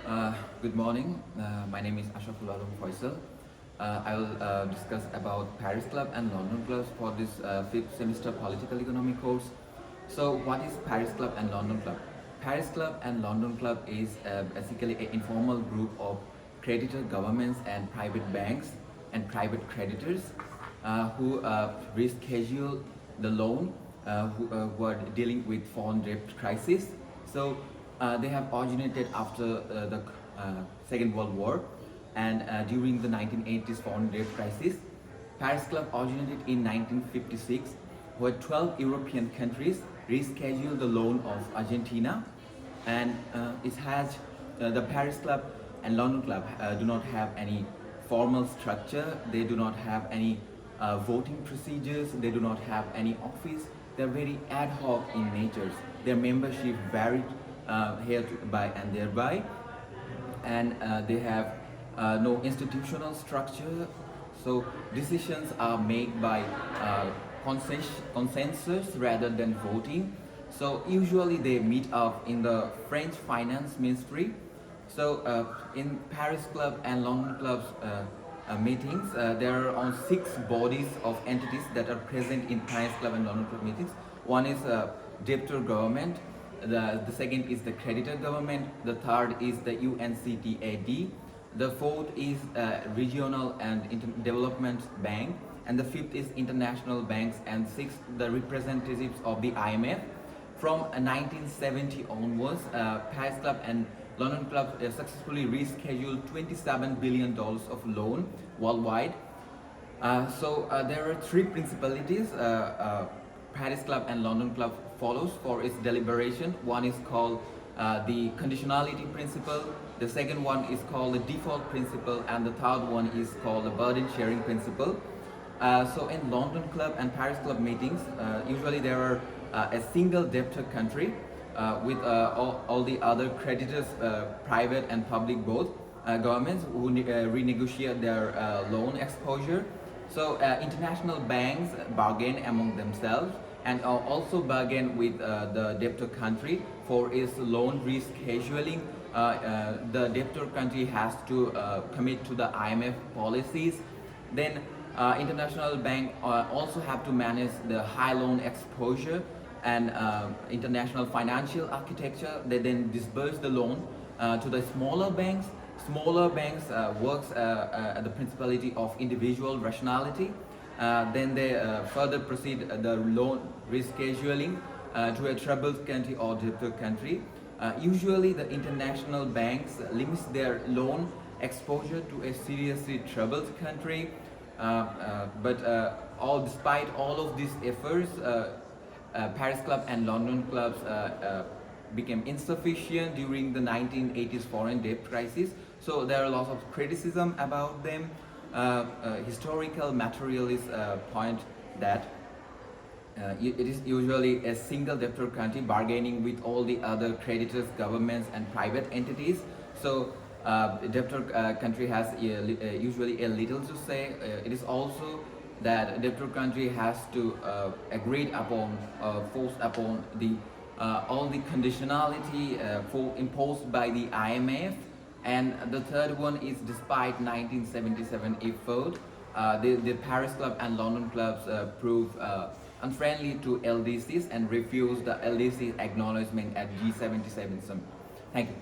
Uh, Good morning. My name is Asraful Faysal. I will discuss about Paris Club and London Clubs for this fifth semester political economy course. So, what is Paris Club and London Club? Paris Club and London Club is basically an informal group of creditor governments and private banks and private creditors who reschedule the loan who are dealing with foreign debt crisis. So they have originated after the Second World War and during the 1980s foreign debt crisis. Paris Club originated in 1956, where 12 European countries rescheduled the loan of Argentina, and it has the Paris Club and London Club do not have any formal structure. They do not have any voting procedures. They do not have any office. They're very ad hoc in nature. Their membership varied here by and thereby, and they have no institutional structure. So decisions are made by consensus rather than voting. So usually they meet up in the French Finance Ministry. So in Paris Club and London Club's meetings, there are on 6 bodies of entities that are present in Paris Club and London Club meetings. One is debtor government, the second is the creditor government, the third is the UNCTAD, the fourth is regional and development bank, and the fifth is international banks, and sixth the representatives of the IMF. From 1970 onwards, Paris Club and London Club successfully rescheduled $27 billion of loan worldwide. So there are 3 principalities Paris Club and London Club follows for its deliberation. One is called the conditionality principle, the second one is called the default principle, and the third one is called the burden sharing principle. So in London Club and Paris Club meetings, usually there are a single debtor country with all the other creditors, private and public both, governments who renegotiate their loan exposure. So international banks bargain among themselves and also bargain with the debtor country for its loan rescheduling. The debtor country has to commit to the IMF policies. Then international bank also have to manage the high loan exposure and international financial architecture. They then disburse the loan to the smaller banks. Smaller banks works at the principality of individual rationality. Then they further proceed the loan rescheduling to a troubled country or debtor country. Usually the international banks limits their loan exposure to a seriously troubled country. Despite all of these efforts, Paris Club and London clubs became insufficient during the 1980s foreign debt crisis. So there are lots of criticism about them. Historical materialists point that it is usually a single debtor country bargaining with all the other creditors, governments and private entities. So debtor country has usually a little to say. It is also that debtor country has to agreed upon, forced upon the all the conditionality imposed by the IMF. And the third one is, despite 1977 effort, the Paris Club and London clubs prove unfriendly to LDCs and refuse the LDC acknowledgement at G77 summit. Thank you.